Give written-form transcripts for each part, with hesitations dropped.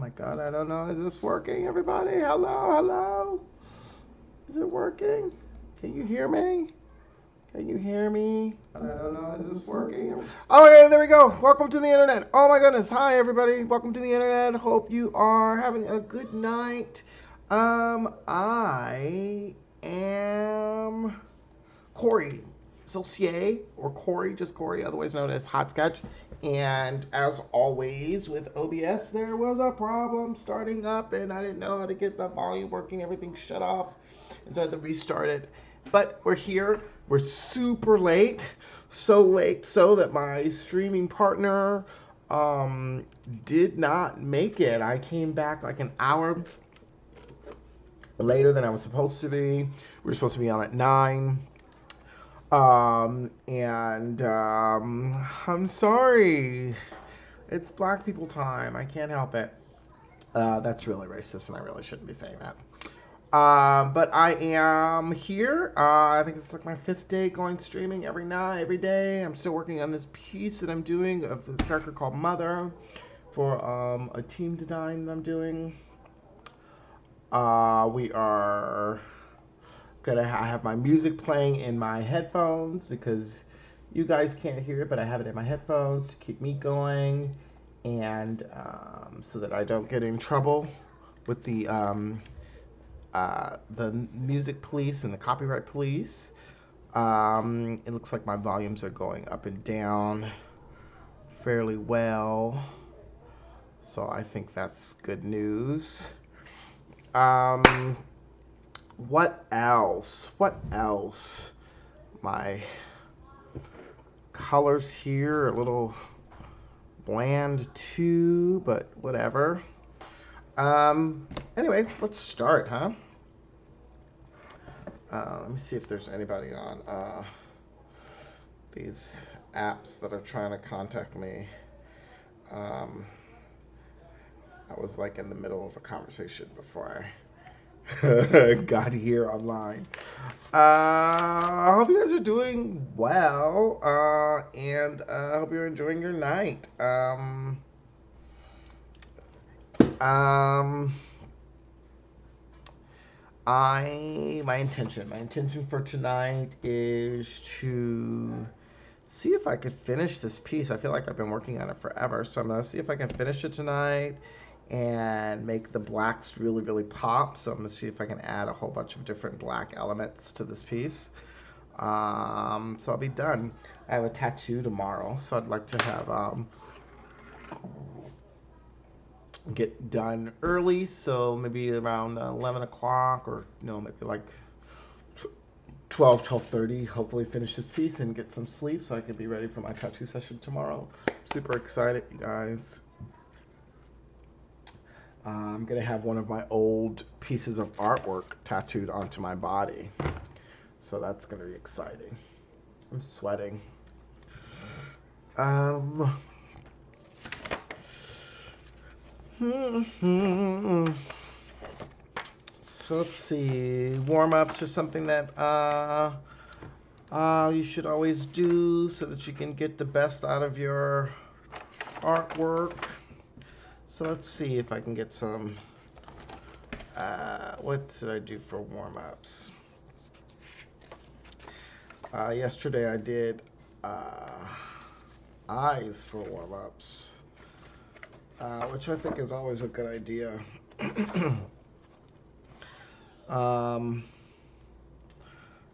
my God, I don't know. Is this working, everybody? Hello, hello. Is it working? Can you hear me? Can you hear me? I don't know. Is this working? Oh, okay, there we go. Welcome to the internet. Oh my goodness. Hi, everybody. Welcome to the internet. Hope you are having a good night. I am Corey Silcier, or Corey, just Corey, otherwise known as Hot Sketch. And as always with OBS, there was a problem starting up, and I didn't know how to get the volume working. Everything shut off, and so I had to restart it. But we're here. We're super late, so late so that my streaming partner did not make it. I came back like an hour later than I was supposed to be. We were supposed to be on at 9. I'm sorry. It's black people time. I can't help it. That's really racist, and I really shouldn't be saying that. But I am here. I think it's like my 5th day going streaming every night, every day. I'm still working on this piece that I'm doing of a character called Mother for a team design that I'm doing. We are I have my music playing in my headphones because you guys can't hear it, but I have it in my headphones to keep me going, and so that I don't get in trouble with the music police and the copyright police. It looks like my volumes are going up and down fairly well, so I think that's good news. What else? What else? My colors here are a little bland too, but whatever. Anyway, let's start, huh? Let me see if there's anybody on these apps that are trying to contact me. I was like in the middle of a conversation before I got here online. I hope you guys are doing well, and I hope you're enjoying your night. My intention for tonight is to see if I could finish this piece. I feel like I've been working on it forever, so I'm gonna see if I can finish it tonight and make the blacks really, really pop. So I'm gonna see if I can add a whole bunch of different black elements to this piece. So I'll be done. I have a tattoo tomorrow, so I'd like to have get done early, so maybe around 11 o'clock, or maybe like 12:30. Hopefully finish this piece and get some sleep so I can be ready for my tattoo session tomorrow. Super excited, you guys. I'm gonna have one of my old pieces of artwork tattooed onto my body, so that's gonna be exciting. I'm sweating. So let's see, warm-ups are something that you should always do so that you can get the best out of your artwork. So let's see if I can get some, what did I do for warm-ups? Yesterday I did eyes for warm-ups, which I think is always a good idea. How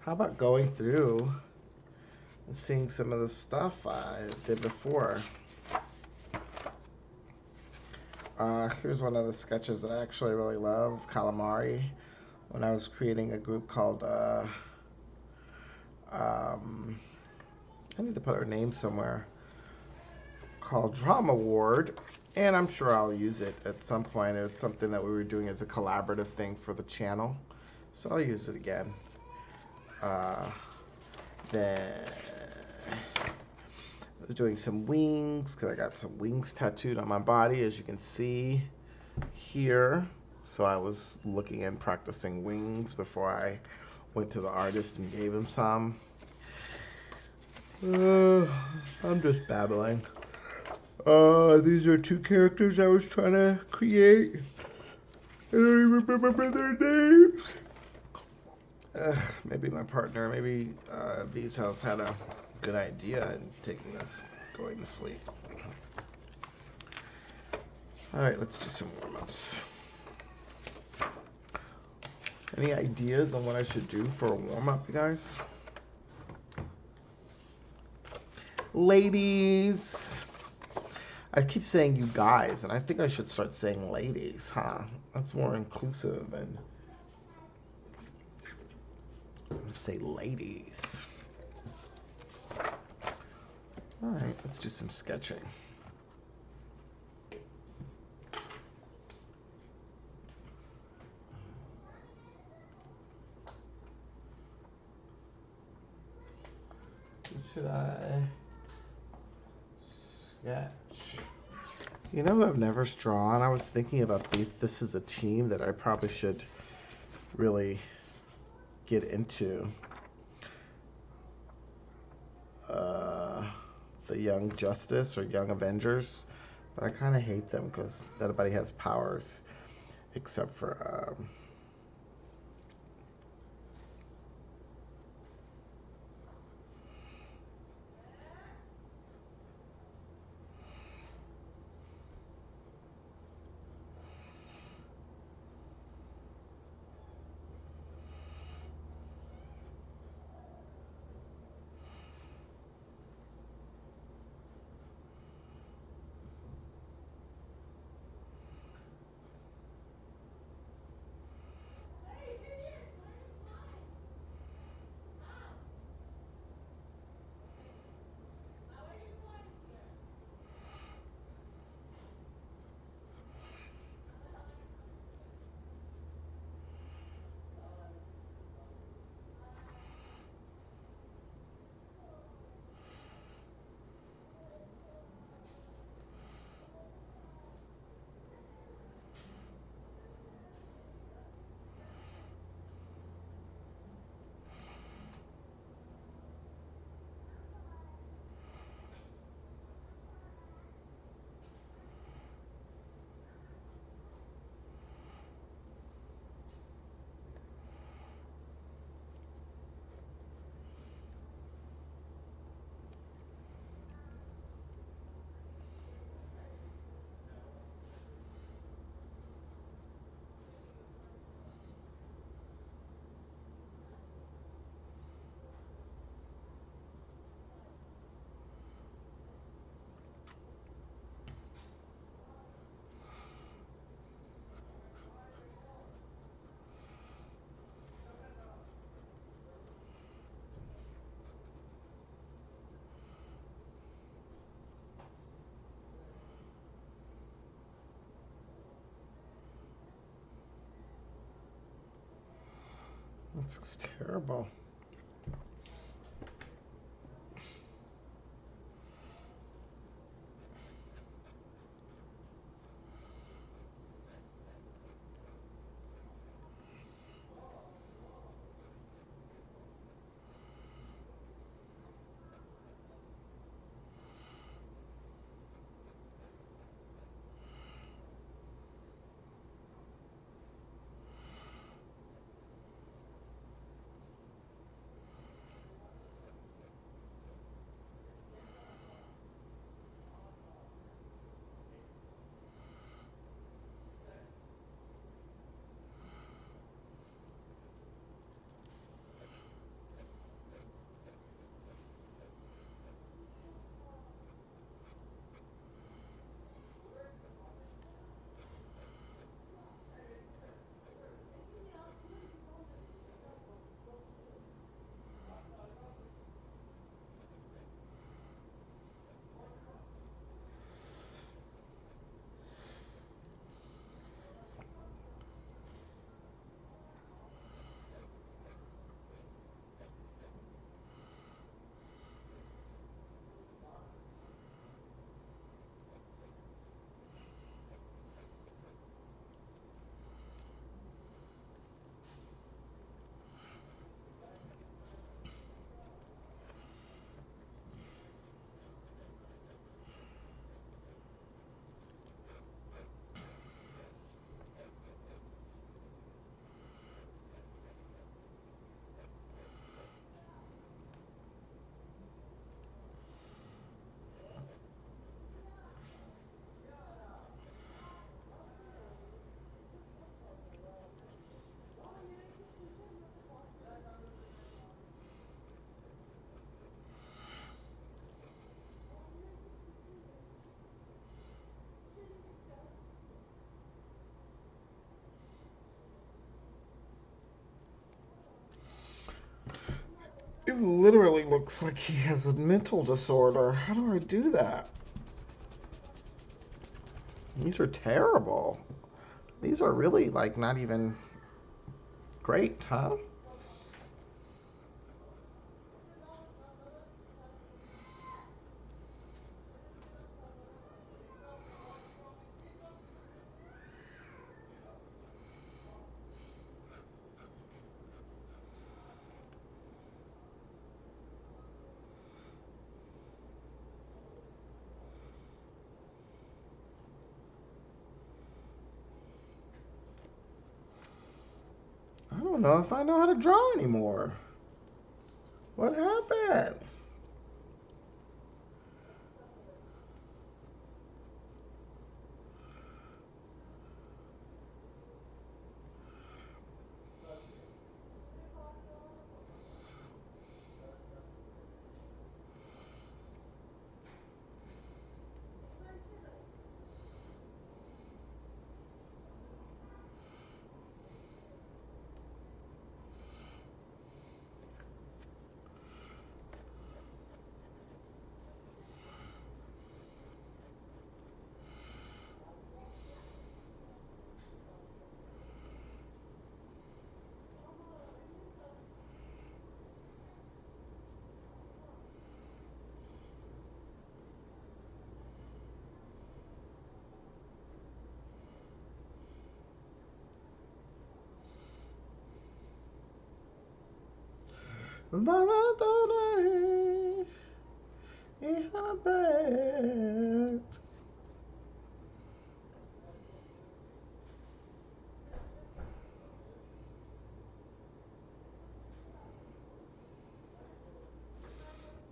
about going through and seeing some of the stuff I did before? Here's one of the sketches that I actually really love, Calamari, when I was creating a group called, I need to put her name somewhere, called Drama Ward, and I'm sure I'll use it at some point. It's something that we were doing as a collaborative thing for the channel, so I'll use it again. Then I was doing some wings, because I got some wings tattooed on my body, as you can see here. So I was looking and practicing wings before I went to the artist and gave him some. I'm just babbling. These are two characters I was trying to create. I don't even remember their names. Maybe my partner, maybe V's house had a good idea in taking us going to sleep. All right, let's do some warm-ups. Any ideas on what I should do for a warm-up, you guys? Ladies. I keep saying you guys, and I think I should start saying ladies, huh? That's more inclusive, and I'm gonna say ladies. All right, let's do some sketching. What should I sketch? You know who I've never drawn? I was thinking about these. This is a team that I probably should really get into. The Young Justice or Young Avengers. But I kind of hate them because nobody has powers except for This looks terrible. literally looks like he has a mental disorder. How do I do that? These are terrible. These are really like not even great, huh? I don't know if I know how to draw anymore. What happened?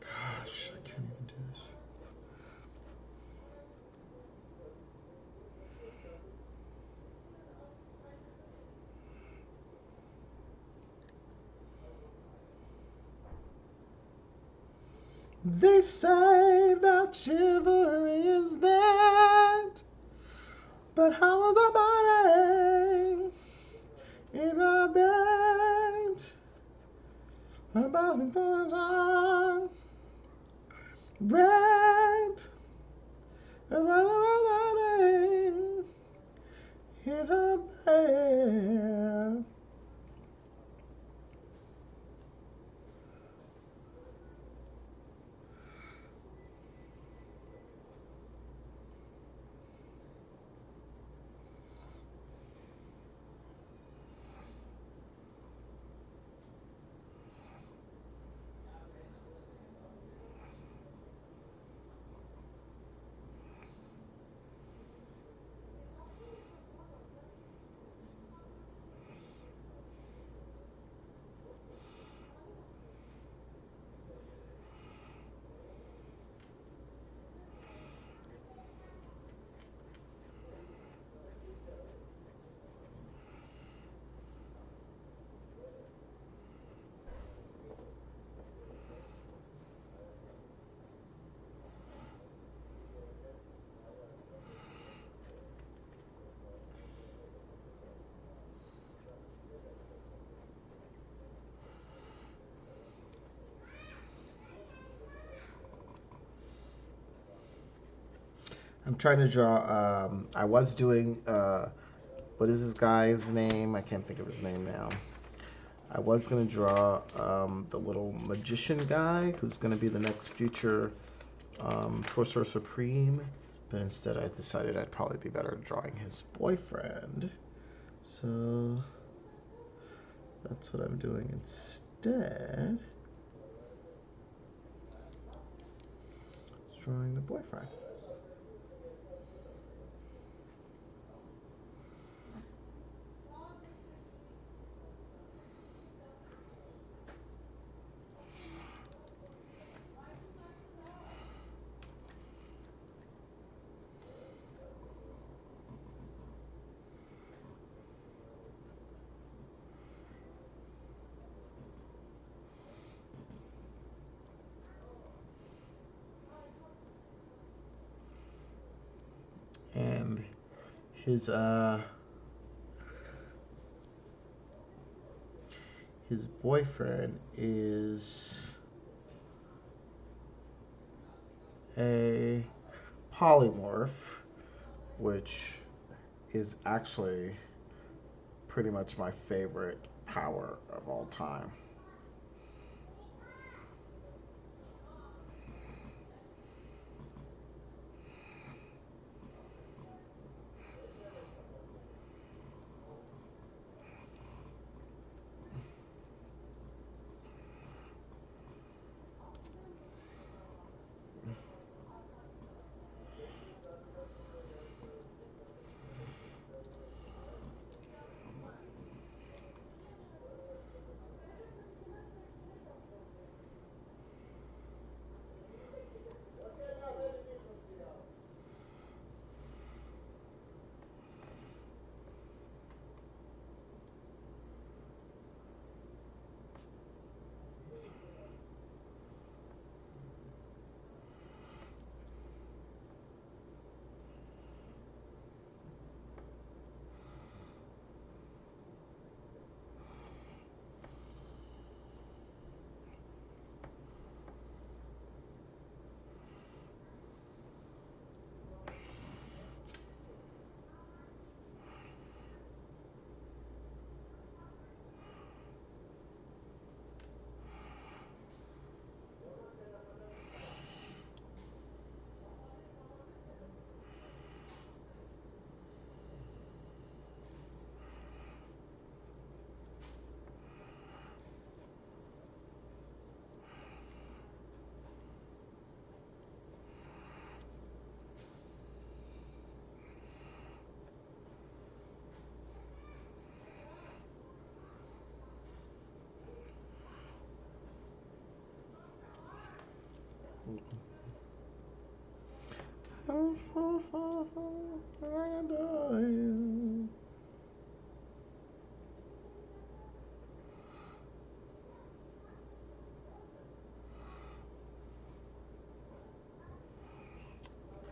Gosh, I can't even do this. They say that chivalry is dead, but how was a body in a bed about on red about a body in a bed. I'm trying to draw. I was doing. What is this guy's name? I can't think of his name now. I was gonna draw the little magician guy who's gonna be the next future Sorcerer Supreme, but instead I decided I'd probably be better drawing his boyfriend. So that's what I'm doing instead. Drawing the boyfriend. And his boyfriend is a polymorph, which is actually pretty much my favorite power of all time.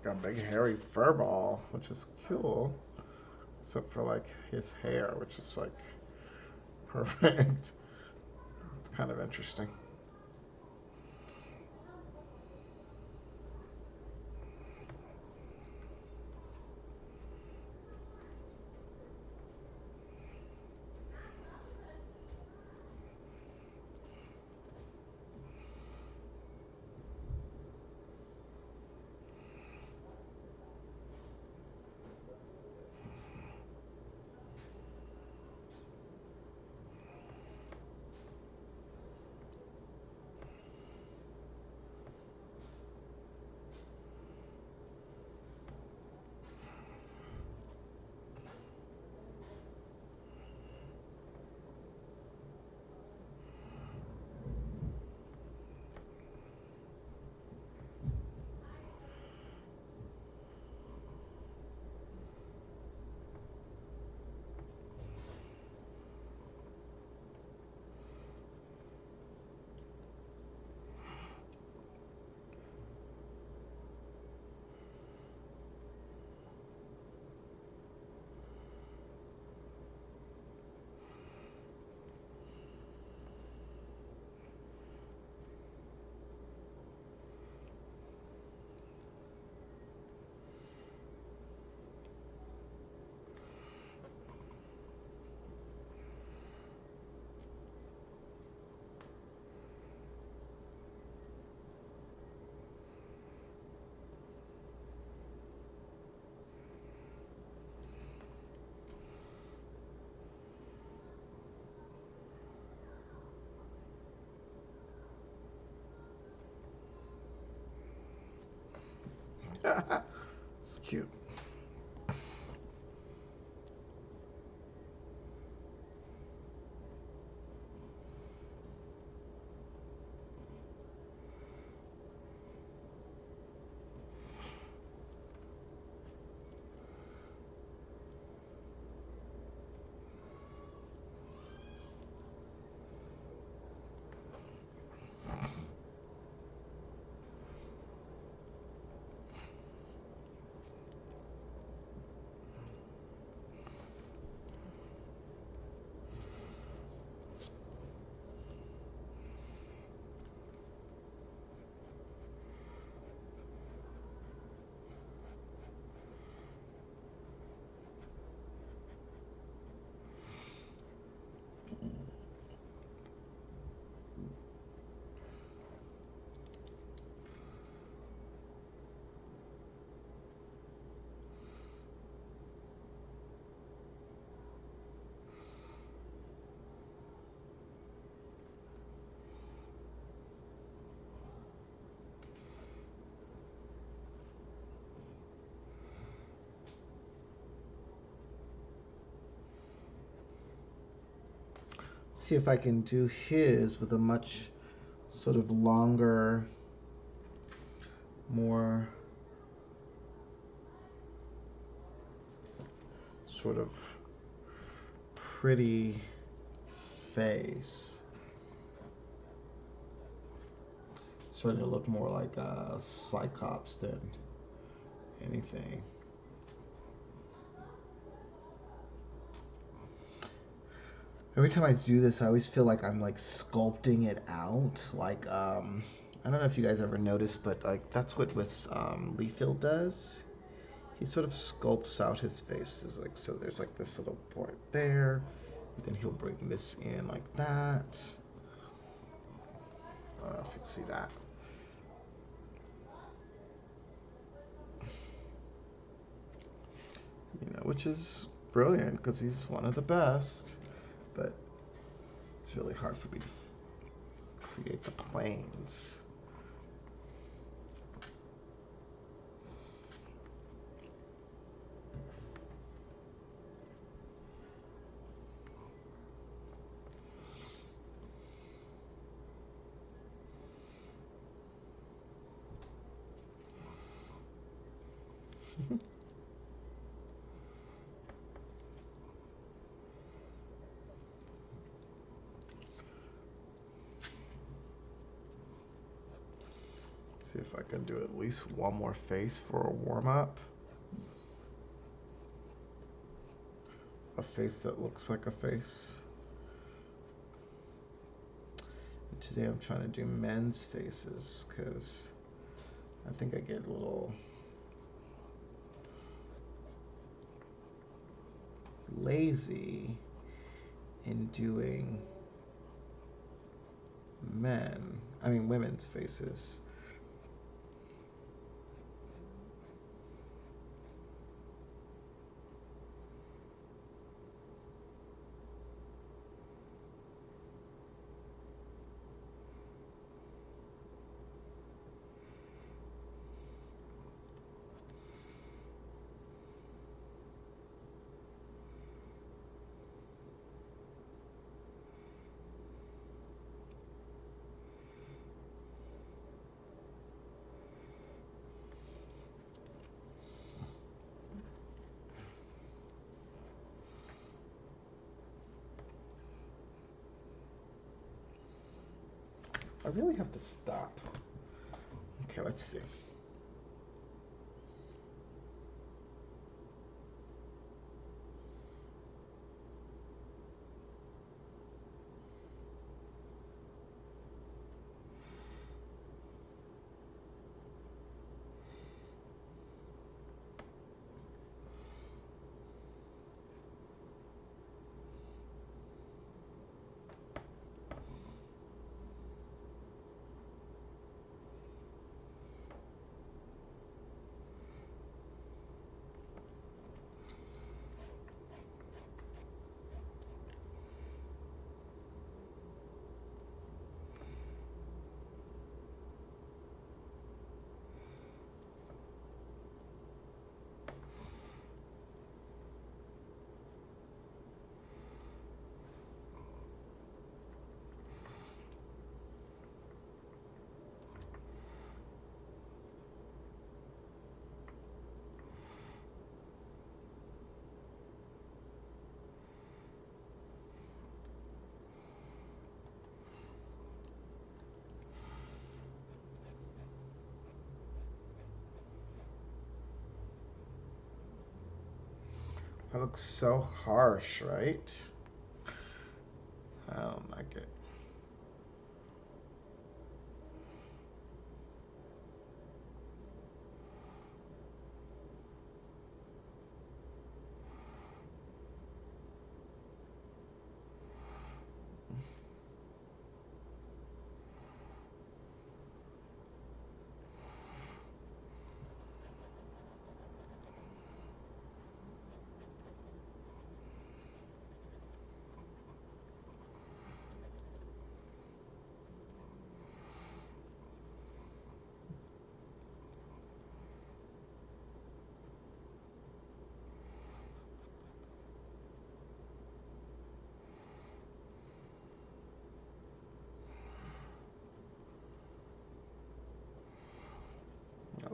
Got a big hairy fur ball, which is cool, except for like his hair, which is like perfect. It's kind of interesting. It's cute. see if I can do his with a much sort of longer, more sort of pretty face. Starting to look more like a Cyclops than anything. Every time I do this, I always feel like I'm like sculpting it out. Like, I don't know if you guys ever noticed, but like that's what with Leafield does. He sort of sculpts out his face. Is like, so there's like this little part there, and then he'll bring this in like that. I don't know if you can see that. You know, which is brilliant because he's one of the best. But it's really hard for me to create the planes. See if I can do at least one more face for a warm-up. A face that looks like a face. And today I'm trying to do men's faces because I think I get a little lazy in doing women's faces. I really have to stop. Okay, let's see. That looks so harsh, right? I don't like it.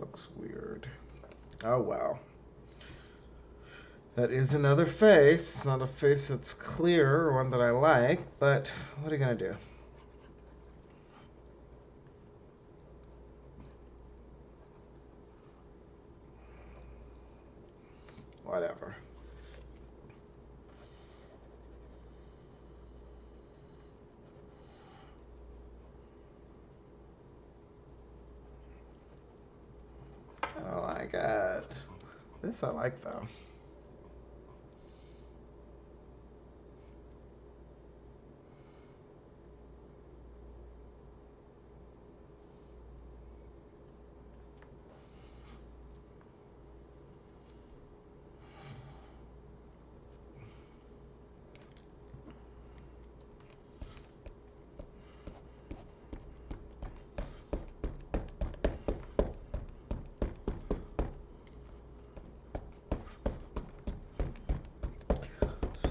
looks weird. Oh, well. That is another face. It's not a face that's clear or one that I like, but what are you going to do? Whatever. Oh my god. This I like though.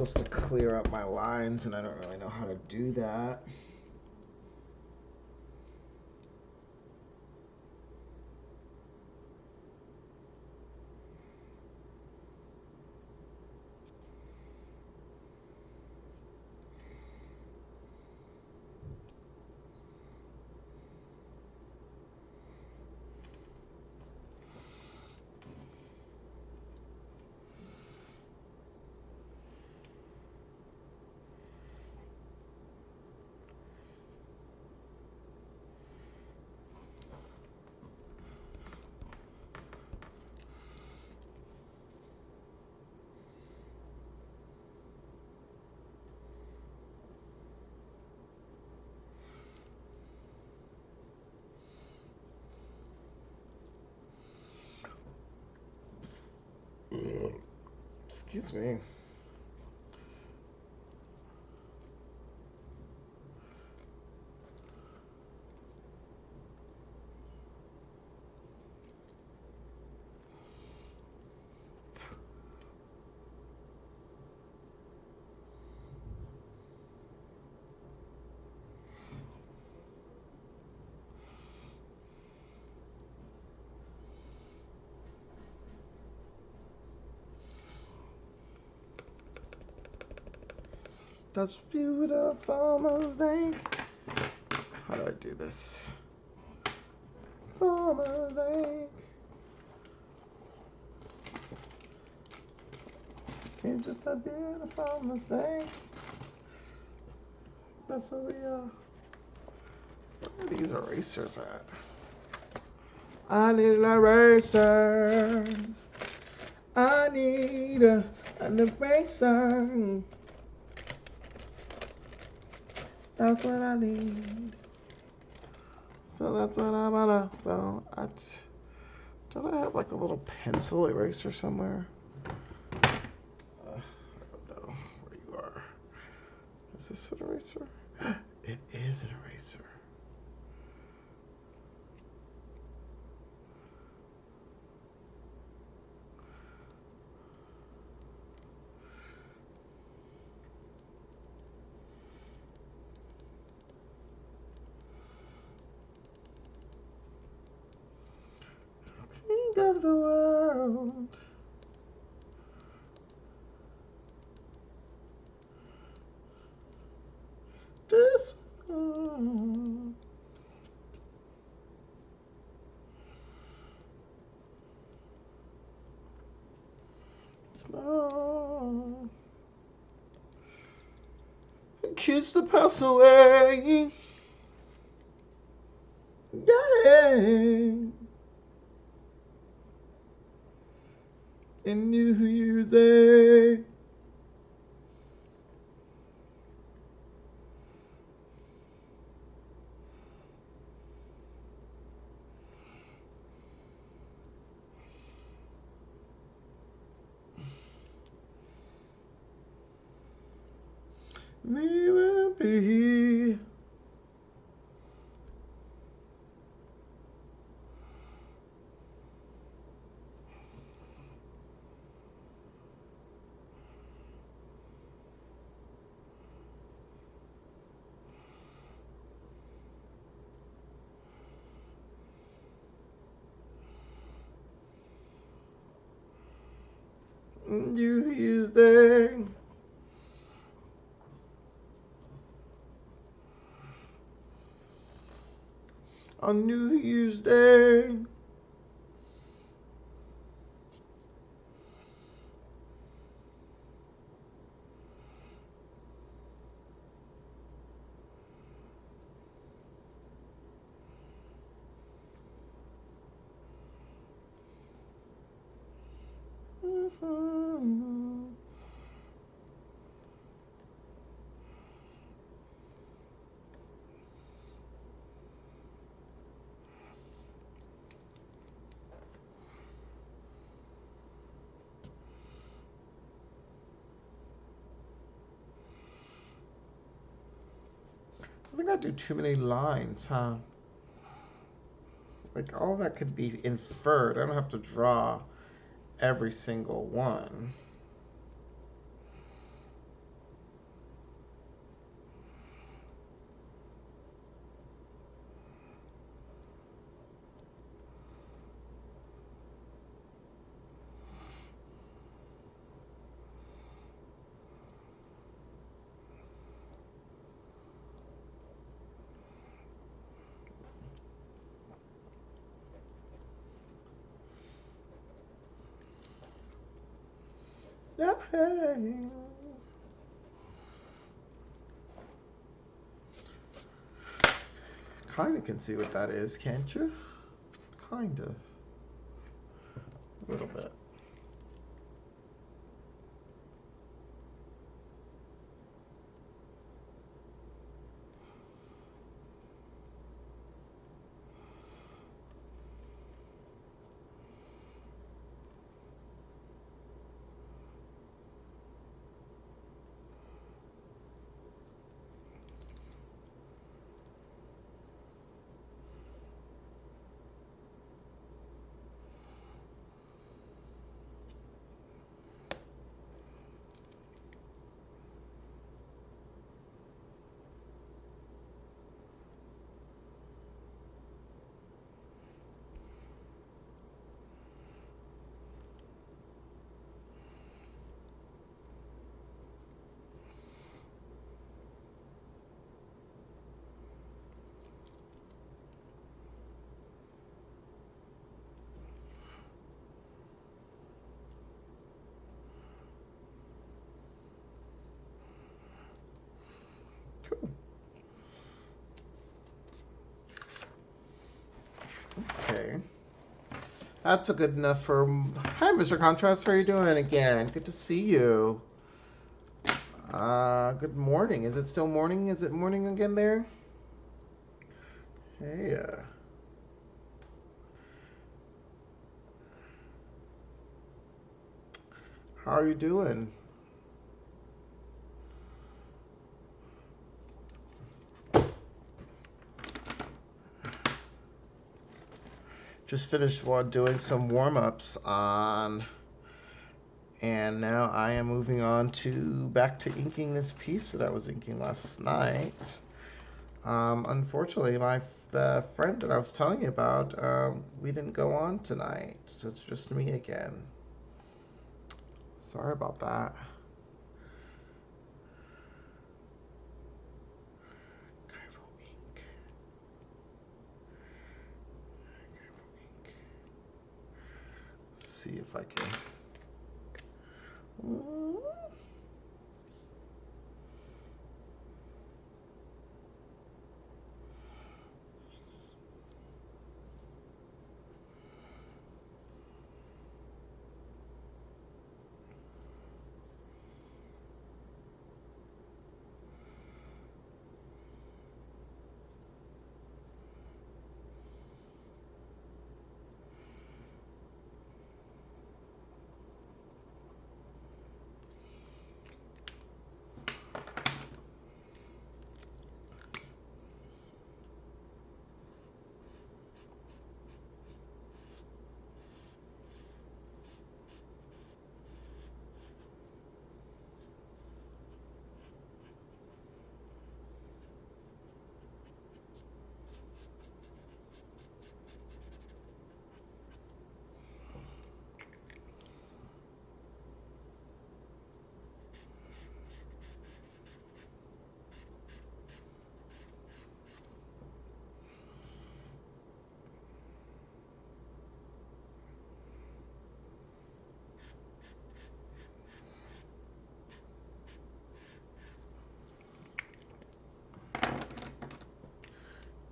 I'm supposed to clear up my lines and I don't really know how to do that. Excuse me. That's beautiful mosaic. How do I do this? For mosaic. It's just a beautiful mistake. That's what we are. Where are these erasers at? I need an eraser. I need an eraser. That's what I need. So that's what I'm gonna. Well, don't I have like a little pencil eraser somewhere? I don't know where you are. Is this an eraser? It is an eraser. King of the world. This one. Oh. Kids to pass away. Yeah. In New Year's Day. We will be. New Year's Day. On New Year's Day. I think I do too many lines, huh? Like, all that could be inferred. I don't have to draw every single one. Yeah. Kind of can see what that is, can't you? Kind of. A little bit. Cool. Okay. That's a good enough for. Hi, Mr. Contrast. How are you doing again? Good to see you. Good morning. Is it still morning? Is it morning again there? Hey. How are you doing? Just finished doing some warm-ups on, and now I am moving on to back to inking this piece that I was inking last night. Unfortunately, the friend that I was telling you about, we didn't go on tonight, so it's just me again. Sorry about that. See if I can.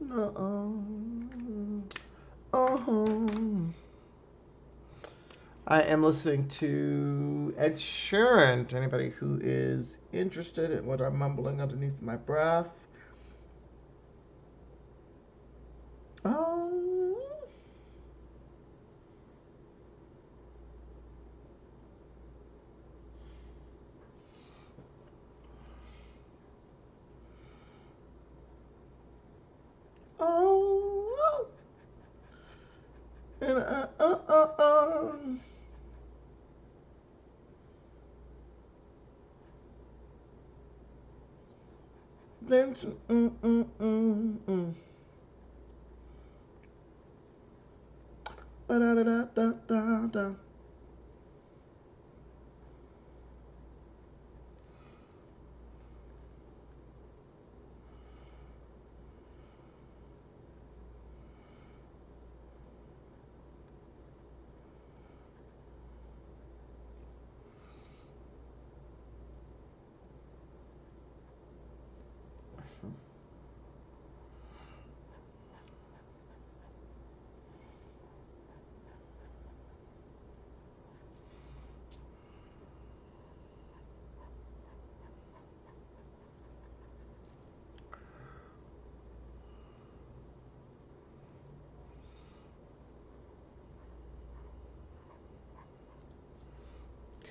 Uh-oh. I am listening to Ed Sheeran. To anybody who is interested in what I'm mumbling underneath my breath. Oh. Oh. And then da da da da da da.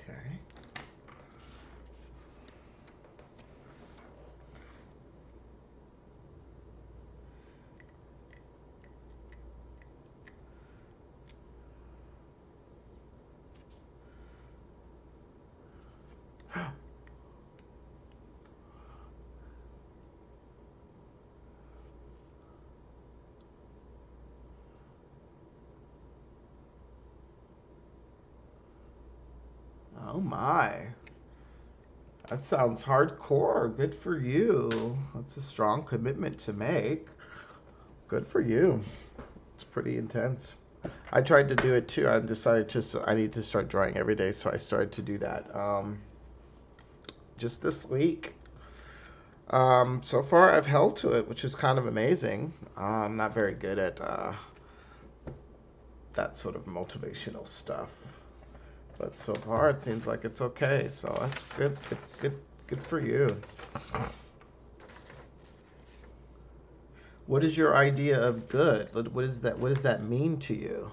Okay. Oh my. That sounds hardcore. Good for you. That's a strong commitment to make. Good for you. It's pretty intense. I tried to do it too. I decided I need to start drawing every day, so I started to do that just this week. So far, I've held to it, which is kind of amazing. I'm not very good at that sort of motivational stuff, but so far it seems like it's okay. So that's good. Good for you. What is your idea of good? What is that? What does that mean to you?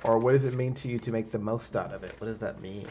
Or what does it mean to you to make the most out of it? What does that mean?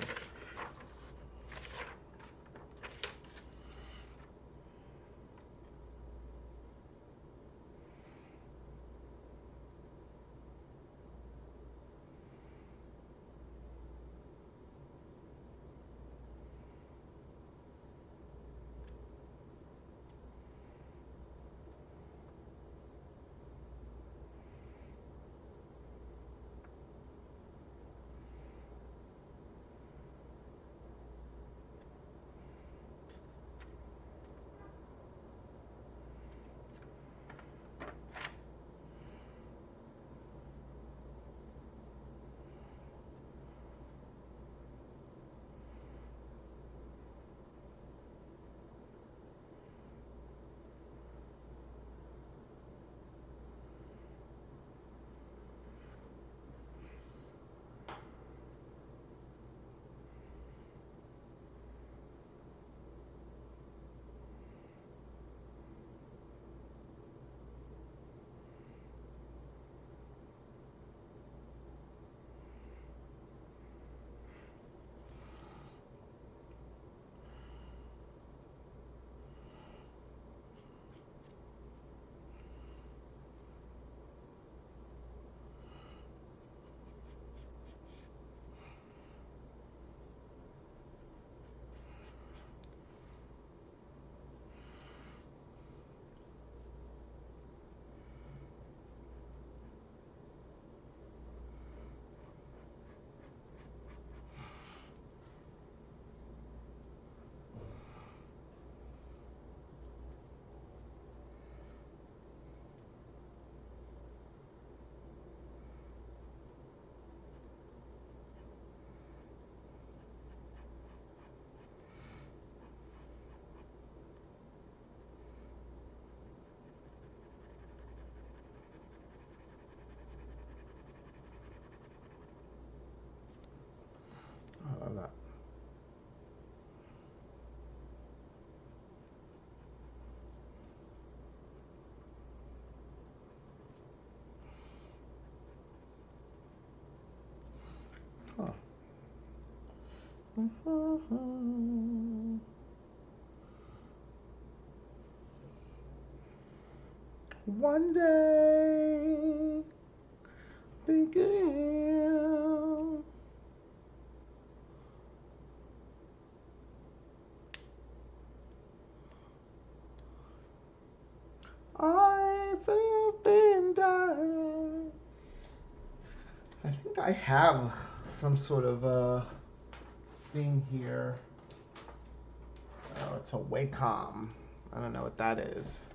One day begin. I've been dying. I think I have some sort of a thing here. Oh, it's a Wacom. I don't know what that is.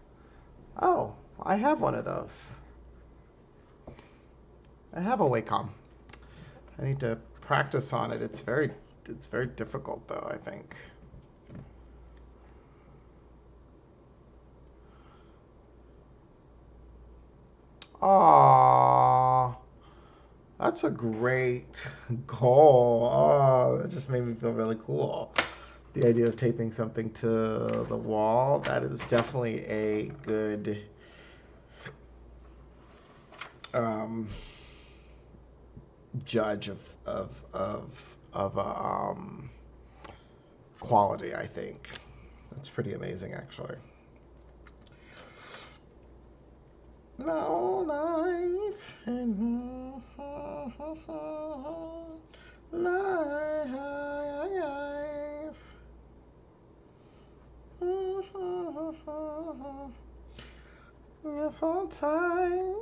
Oh, I have one of those. I have a Wacom. I need to practice on it. It's very difficult though, I think. Aww. That's a great goal. Oh, that just made me feel really cool. The idea of taping something to the wall, that is definitely a good judge of quality, I think. That's pretty amazing, actually. No life and life. Yes, all time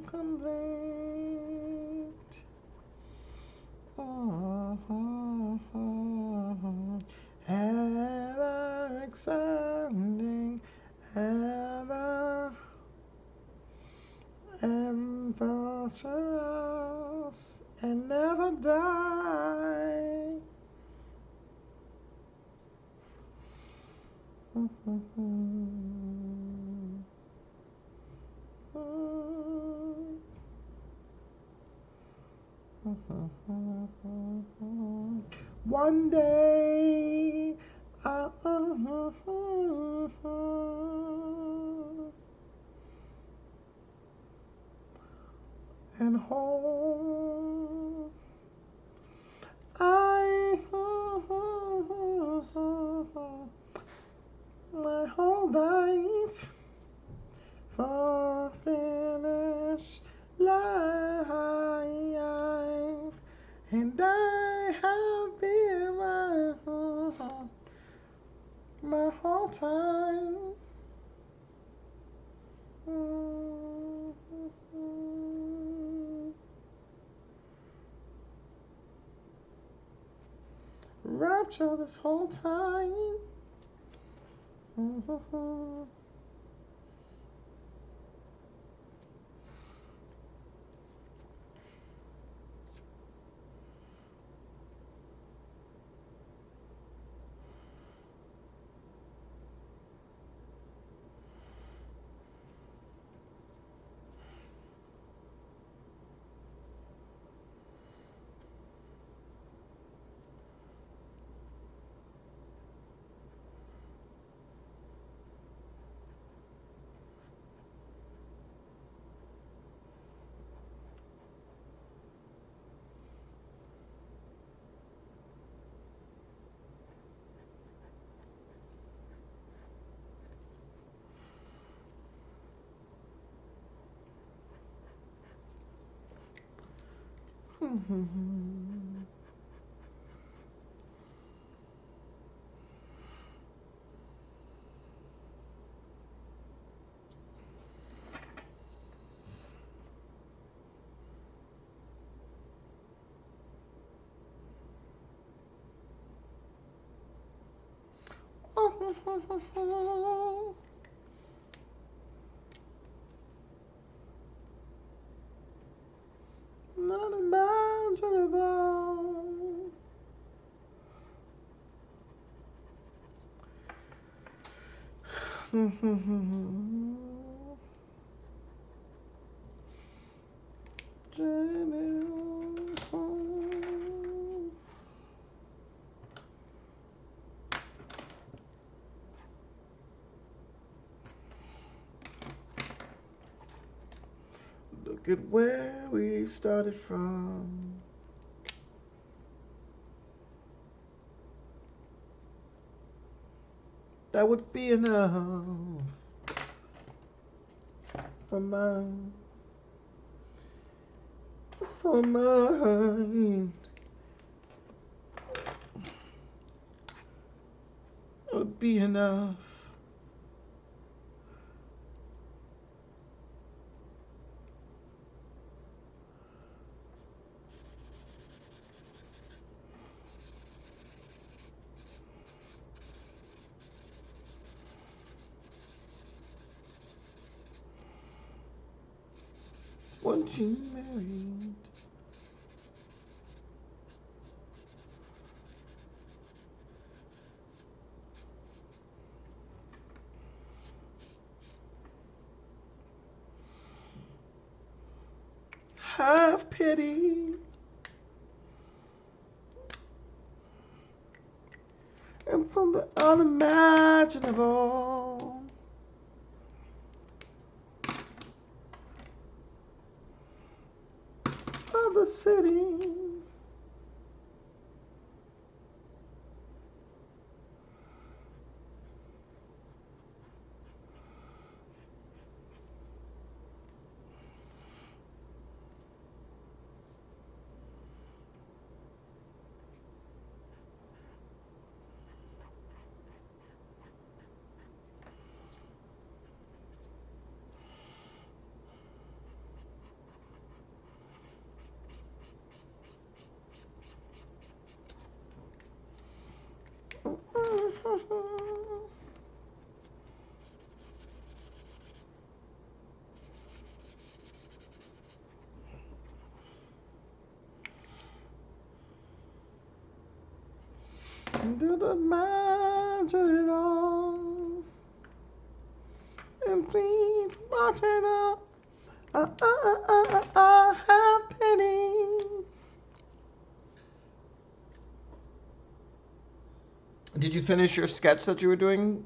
complete. Ever exciting, ever adventurous, and never die. One day, and home, I my whole life for finish life, and I have been my whole time. Rapture this whole time. Not imaginable. Look at where we started from. That would be enough for mine. For mine. It would be enough. Once you married. Have pity and from the unimaginable of the city. Did imagine it all and please watch it up. Happening. Did you finish your sketch that you were doing?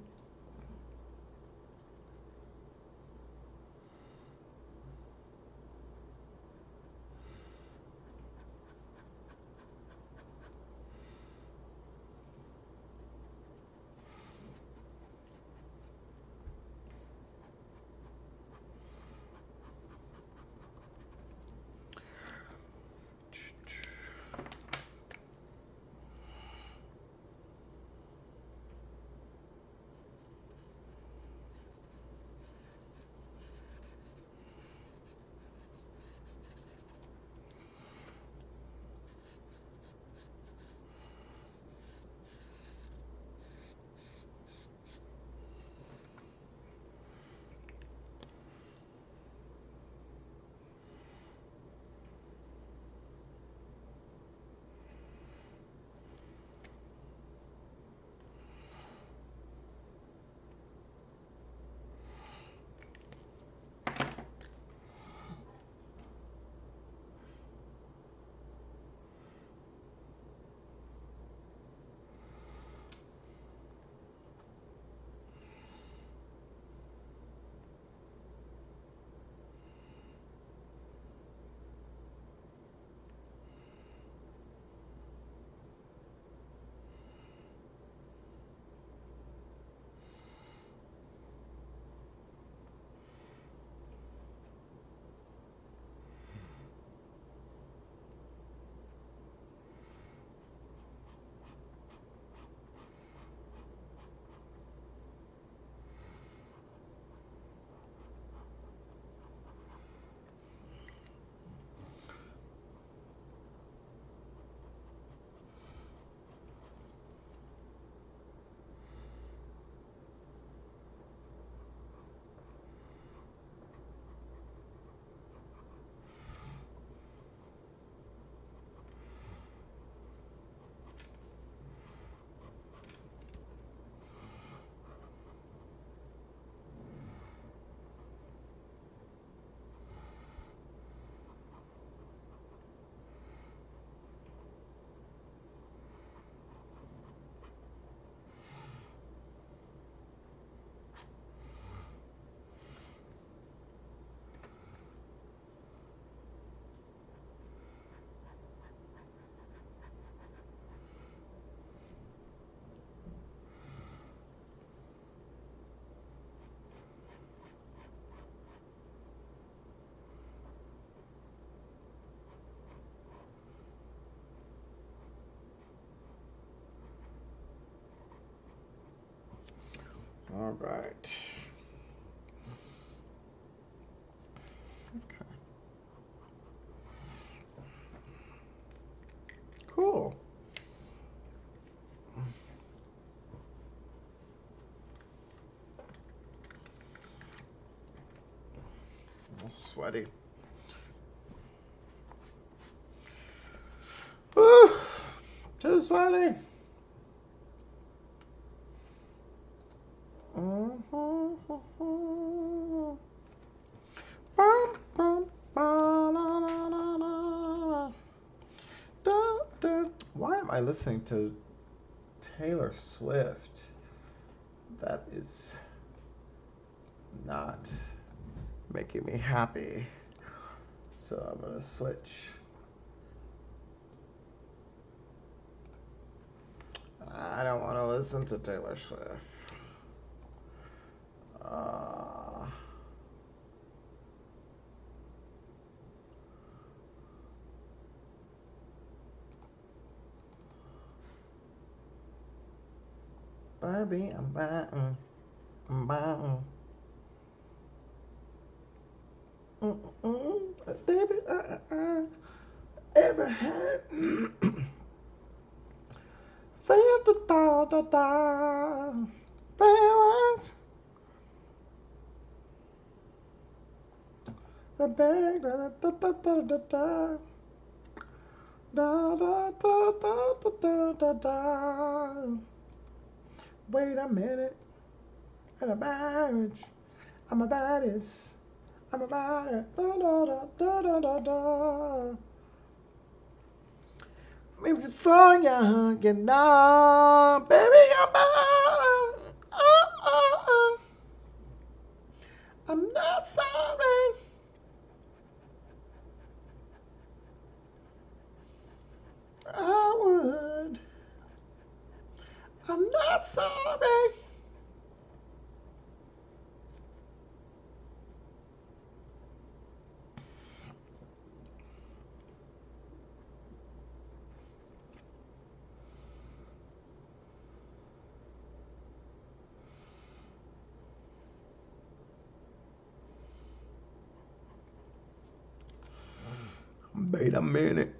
All right. Okay. Cool. A little sweaty. Whew. Too sweaty. Bum, bum, ba, la, la, la, la. Da, da. Why am I listening to Taylor Swift? That is not making me happy. So I'm going to switch. I don't want to listen to Taylor Swift. Baby, I'm biting. I'm biting. Baby, ever had feel the da da da feelings the bag da da da da da da da da da da da da da. Wait a minute, and a marriage. I'm about it. I'm about it. Da da da da da da da. Maybe before you get down, baby, I'm about it. I'm not sorry. I would. I'm not sorry. Wait a minute.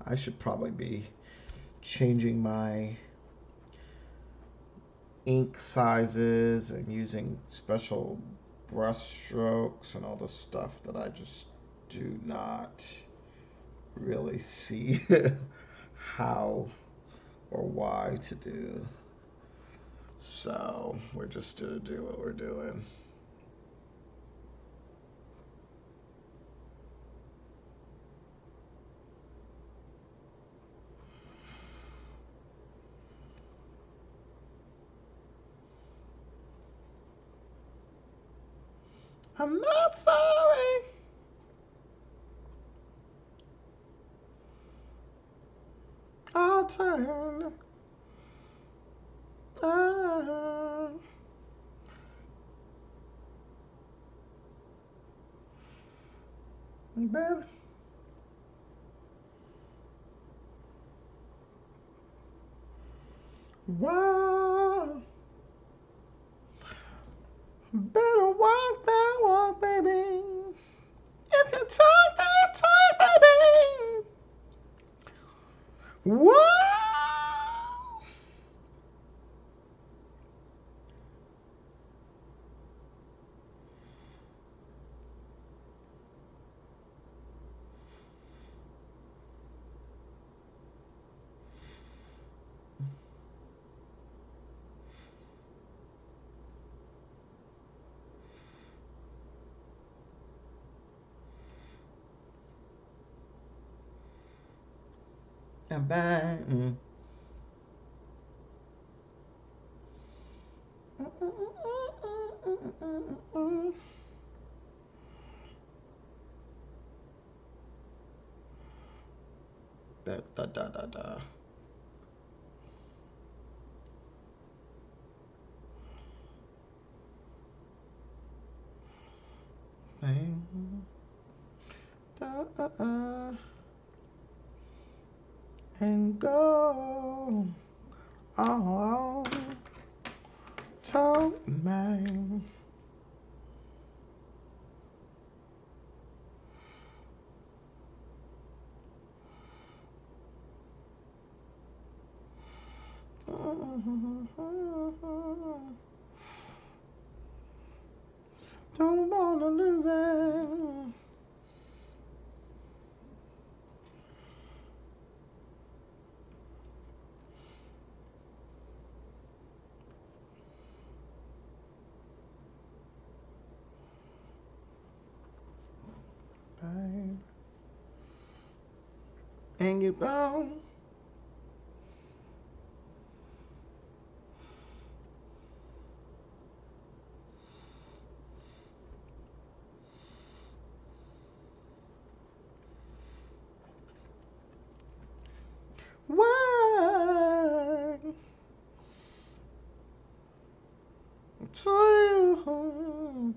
I should probably be changing my ink sizes and using special brush strokes and all the stuff that I just do not really see how or why to do. So we're just gonna do what we're doing. I'm not sorry. I'll turn. Baby. Wow. Better walk that walk, baby. If you talk that talk, baby. Wow. I'm biting. Da da da da da. Da, and go. Oh. So mine. Don't wanna lose it. Babe. And you know. Why? So.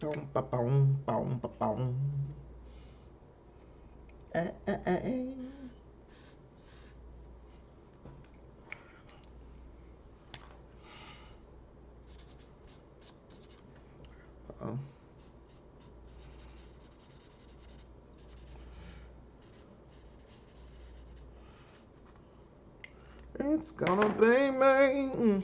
Boom, ba, boom, boom, ba, boom. Eh, eh, eh, eh. Uh-oh. It's gonna be me.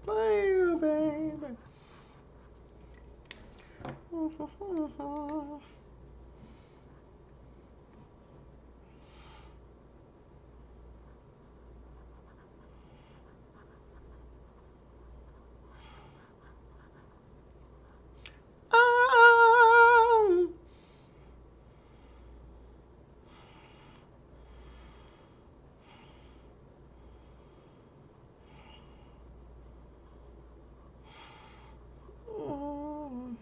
Play, baby. Oh.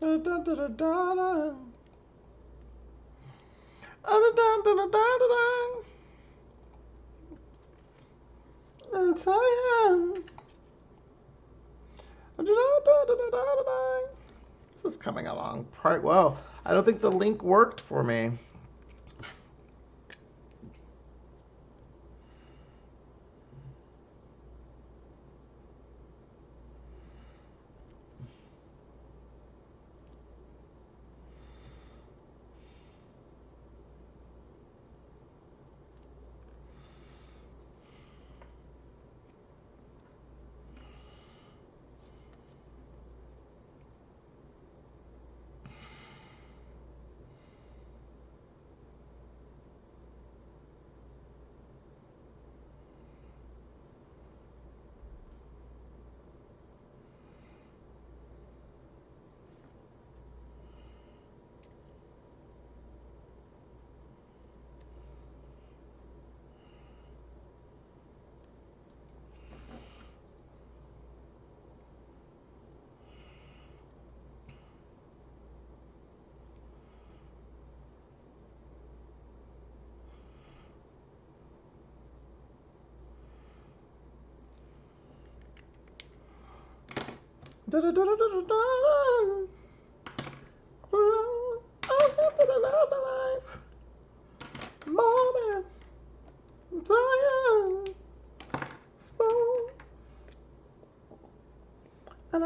Da, da, da, da, da. It's I am. This is coming along quite well. I don't think the link worked for me. Da da da da da da. After the last life, moment, time, spoon, and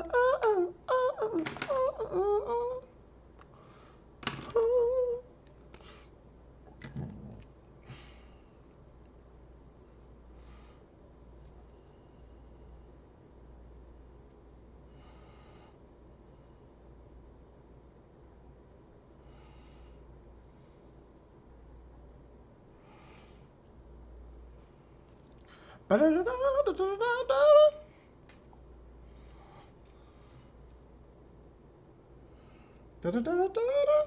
da da da da da da. Da da da da da.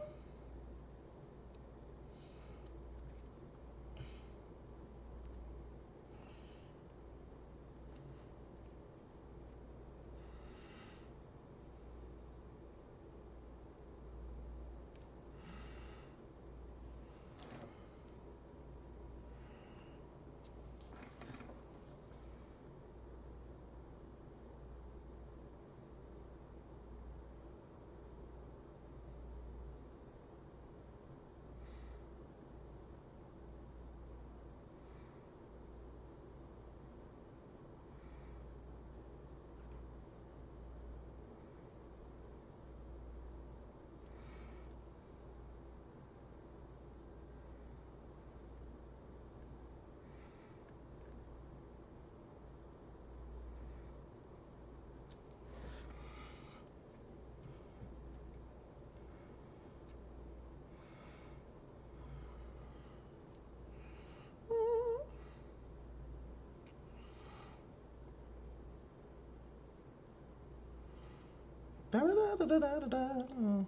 Da da da da da da da.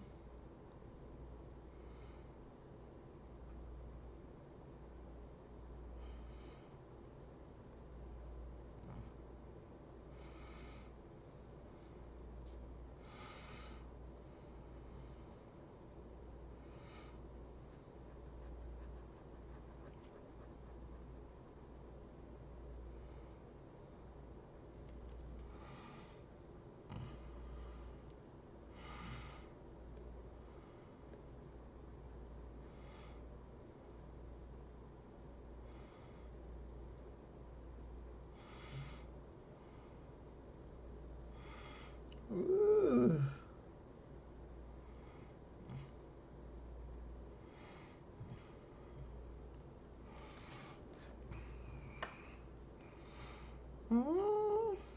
Ooh. Mm.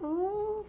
Mm.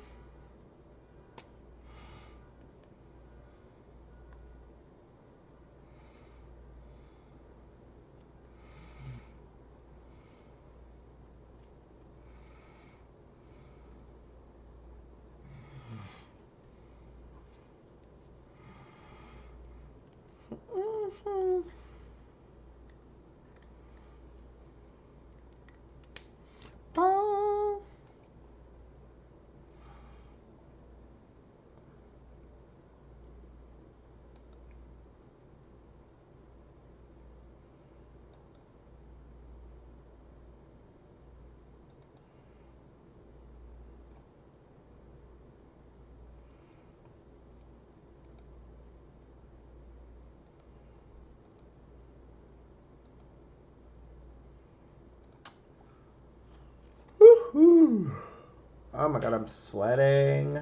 Oh my god, I'm sweating.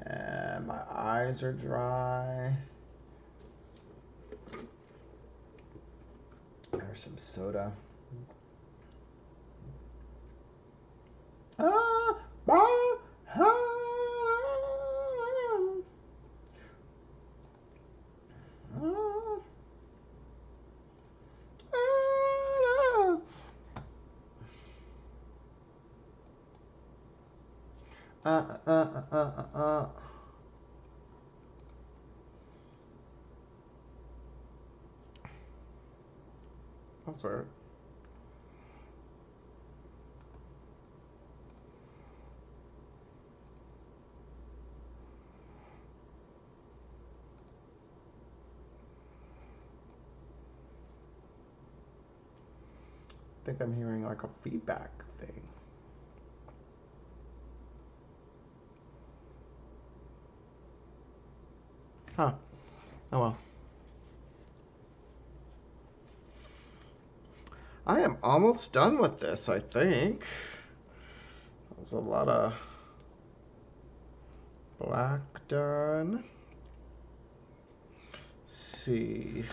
And my eyes are dry. There's some soda. Ah, ah, ah. That's right. I think I'm hearing like a feedback thing. Huh. Oh well. I am almost done with this, I think. There's a lot of black done. Let's see.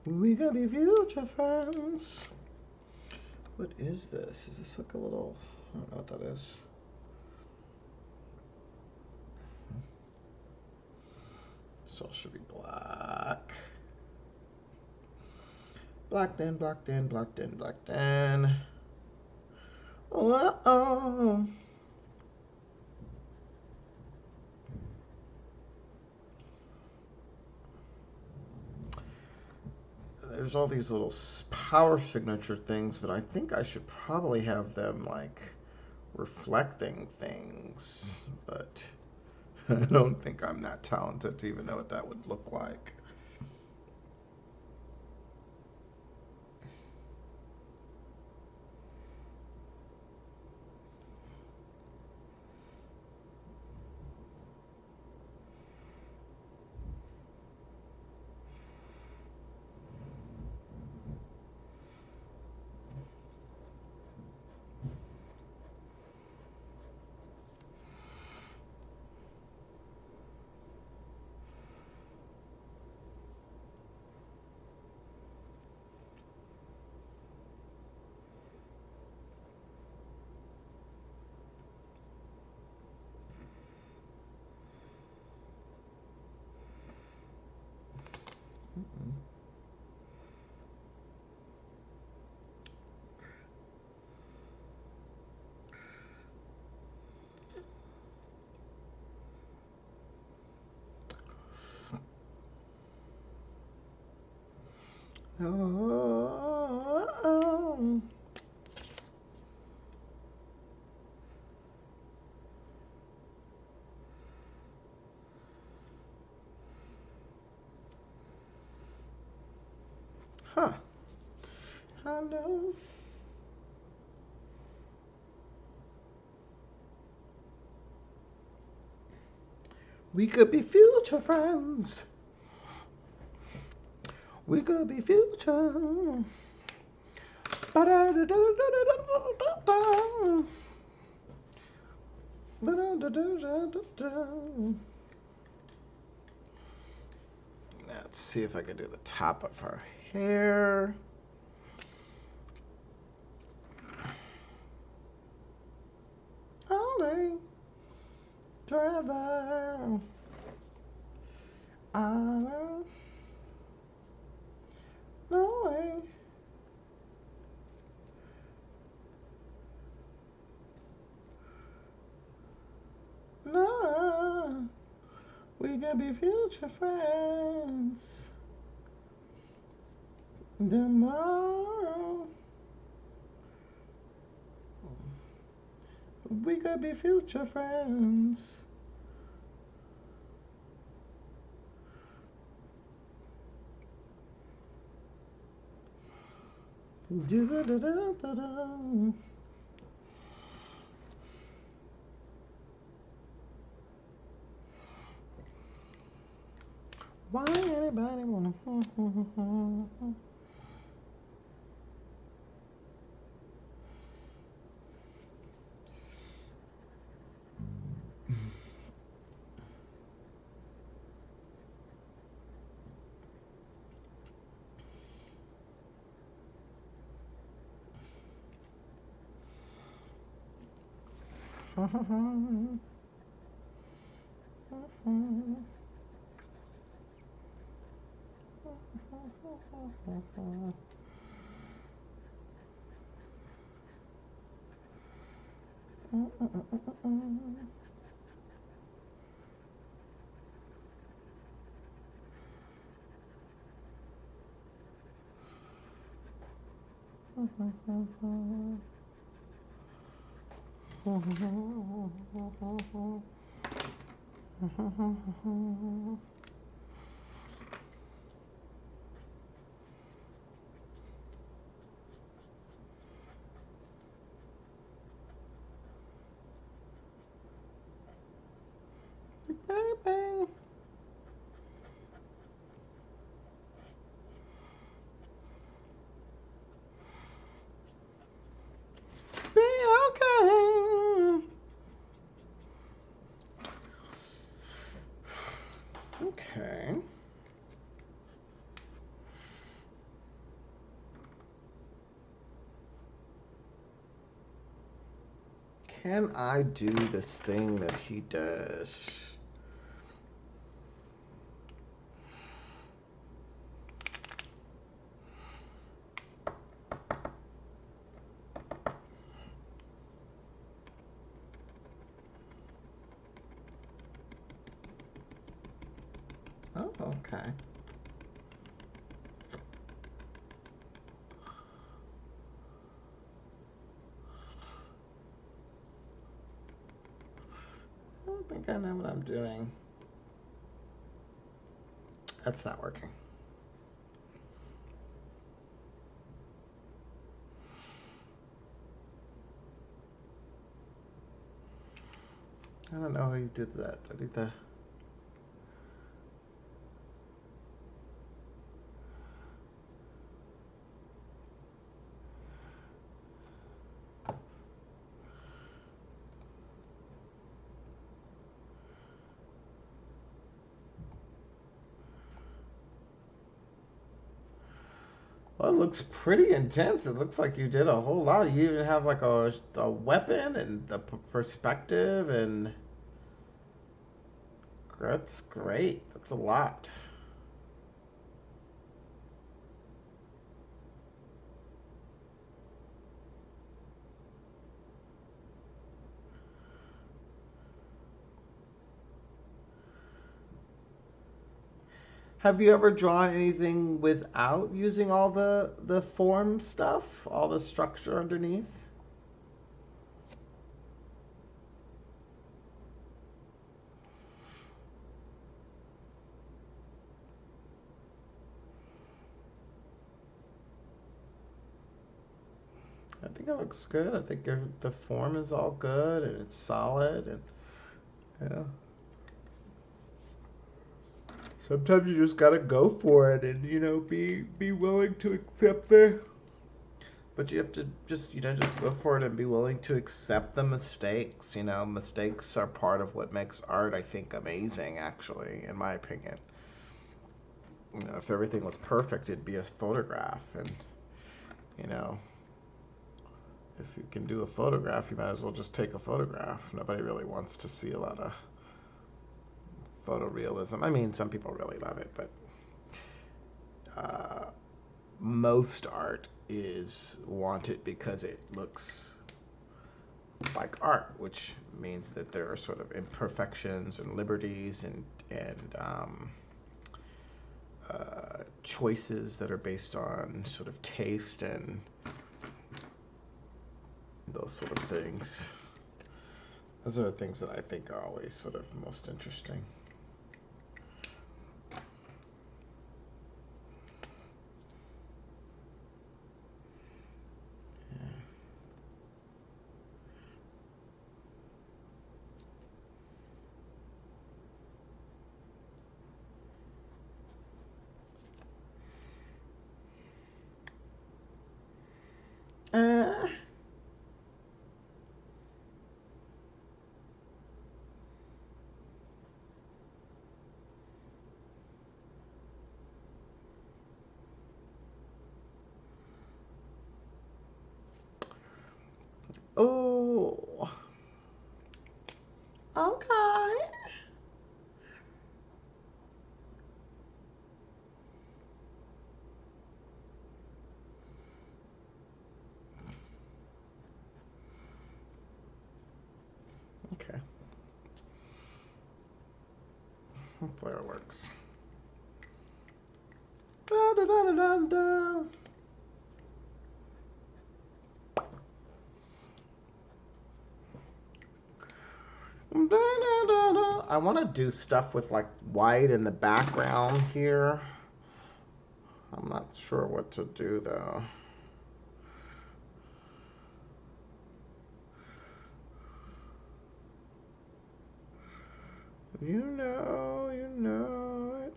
We could be future friends. What is this? Is this like a little... I don't know what that is. So it should be black. Blacked in, blacked in, blacked in, blacked in. Oh. There's all these little power signature things, but I think I should probably have them like reflecting things, but I don't think I'm that talented to even know what that would look like. Oh. Huh. Hello. We could be future friends. We could be future. Let's see if I can do the top of her hair. Only forever. I will. No way. No. We could be future friends tomorrow. We could be future friends. Do-da-da-da-da-da. Why anybody wanna? Baby. Be okay. Okay. Can I do this thing that he does? Oh, okay. I don't think I know what I'm doing. That's not working. I don't know how you did that. I think that. Well, it looks pretty intense. It looks like you did a whole lot. You even have like a weapon and the perspective, and that's great. That's a lot. Have you ever drawn anything without using all the form stuff, all the structure underneath? I think it looks good. I think the form is all good and it's solid and yeah. Sometimes you just gotta go for it and be willing to accept the. But you have to just go for it and be willing to accept the mistakes. Mistakes are part of what makes art, I think, amazing. Actually, in my opinion, if everything was perfect, it'd be a photograph, and you know, if you can do a photograph, you might as well just take a photograph. Nobody really wants to see a lot of photorealism. I mean, some people really love it, but uh, most art is wanted because it looks like art, which means that there are sort of imperfections and liberties and and choices that are based on sort of taste and those sort of things. Those are the things that I think are always sort of most interesting. Oh, okay. Okay. Hopefully it works. Da, da, da, da, da. I want to do stuff with like white in the background here. I'm not sure what to do though. You know it.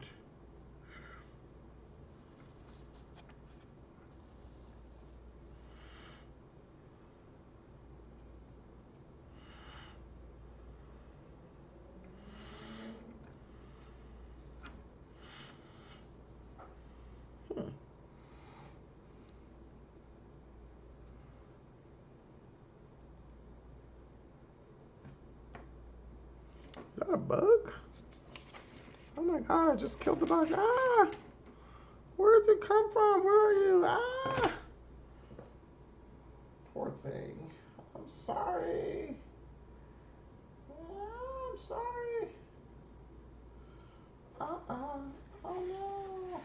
Is that a bug? Oh my god, I just killed the bug. Ah! Where did you come from? Where are you? Ah! Poor thing. I'm sorry. I'm sorry. Oh no.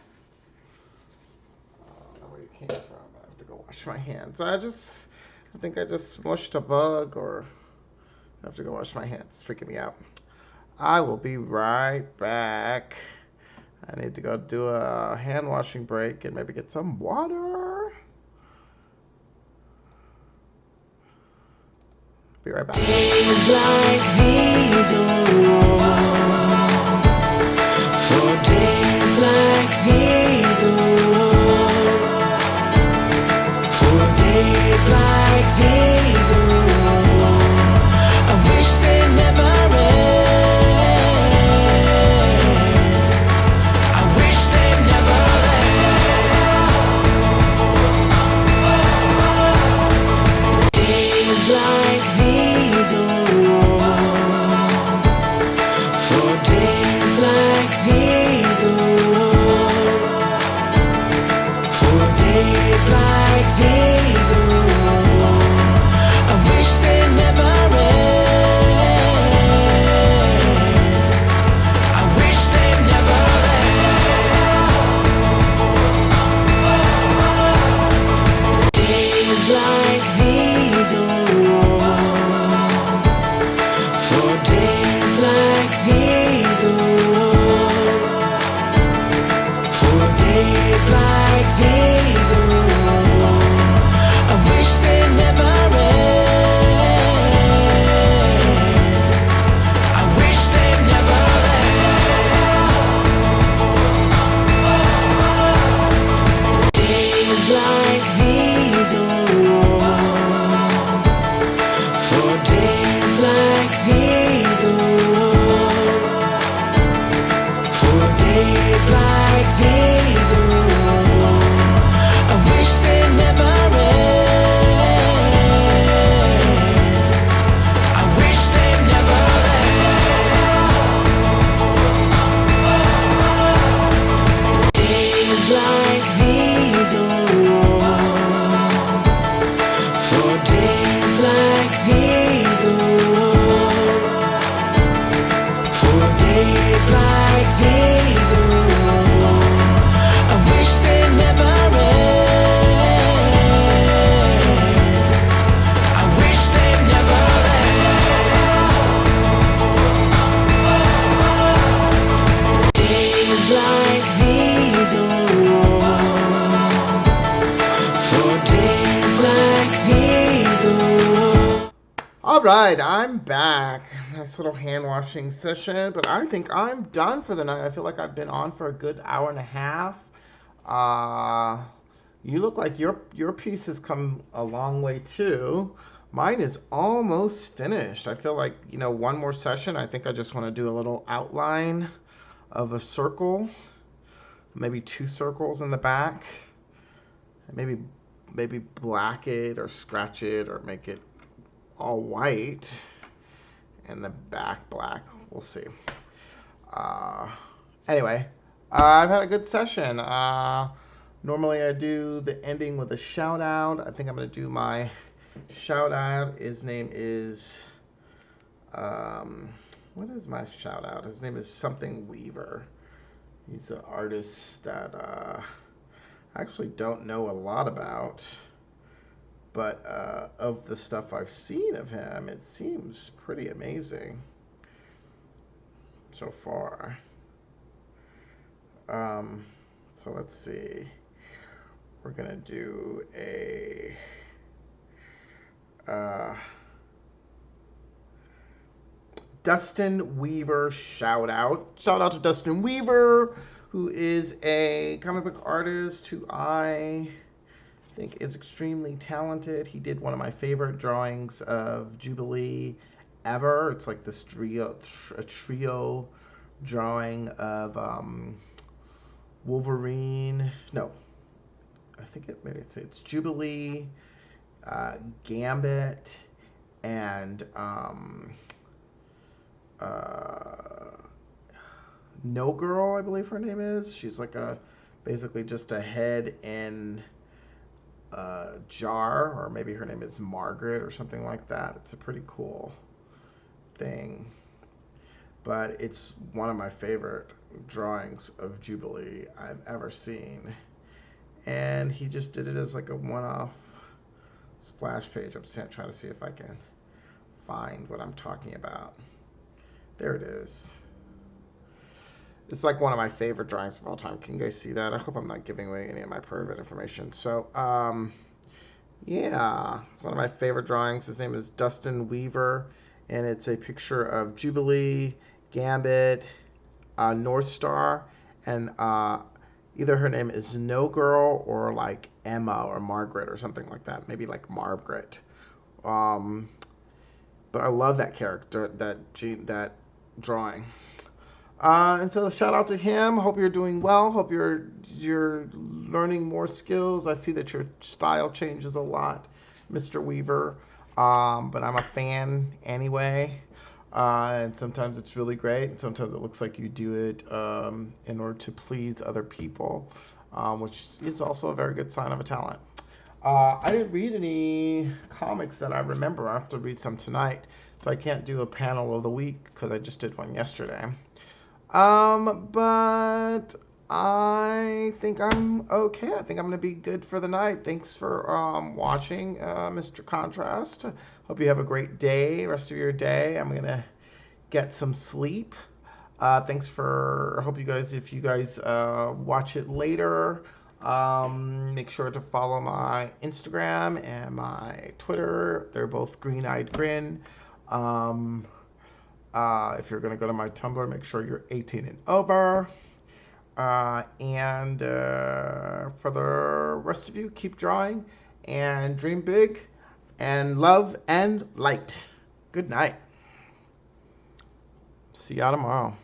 I don't know where you came from. I have to go wash my hands. I think I just smushed a bug, or I have to go wash my hands. It's freaking me out. I will be right back. I need to go do a hand washing break and maybe get some water. Be right back. Days like these, for days like these, for days like these, I wish they never like All right, I'm back. Nice little hand washing session, but I think I'm done for the night. I feel like I've been on for a good hour and a half. Uh, you look like your piece has come a long way too. Mine is almost finished. I feel like, one more session. I think I just want to do a little outline of a circle, maybe 2 circles in the back. Maybe black it or scratch it or make it all white and the back black. We'll see. Anyway, I've had a good session. Normally I do the ending with a shout out. I think I'm going to do my shout out. His name is, what is my shout out? His name is Something Weaver. He's an artist that I actually don't know a lot about. But of the stuff I've seen of him, it seems pretty amazing so far. So let's see. We're going to do a Dustin Weaver shout out. Shout out to Dustin Weaver, who is a comic book artist who I think is extremely talented. He did one of my favorite drawings of Jubilee ever. It's like this a trio drawing of Wolverine. No, I think it's Jubilee, Gambit, and No Girl, I believe her name is. She's like basically just a head in jar, or maybe her name is Margaret or something like that. It's a pretty cool thing, but it's one of my favorite drawings of Jubilee I've ever seen, and he just did it as like a one-off splash page. I'm trying to see if I can find what I'm talking about. There it is. It's like one of my favorite drawings of all time. Can you guys see that? I hope I'm not giving away any of my private information. So, yeah, it's one of my favorite drawings. His name is Dustin Weaver, and it's a picture of Jubilee, Gambit, North Star, and either her name is No Girl or like Emma or Margaret or something like that. Maybe like Margaret. But I love that character, that drawing. And so shout out to him. Hope you're doing well. Hope you're learning more skills. I see that your style changes a lot, Mr. Weaver. But I'm a fan anyway. And sometimes it's really great. And sometimes it looks like you do it in order to please other people, which is also a very good sign of a talent. I didn't read any comics that I remember. I have to read some tonight. So I can't do a panel of the week because I just did one yesterday. But I think I'm okay. I think I'm going to be good for the night. Thanks for watching, Mr. Contrast. Hope you have a great day, rest of your day. I'm going to get some sleep. Thanks for, I hope you guys, if you guys watch it later, make sure to follow my Instagram and my Twitter. They're both Green Eyed Grin. If you're going to go to my Tumblr, make sure you're 18 and over. And for the rest of you, keep drawing and dream big and love and light. Good night. See y'all tomorrow.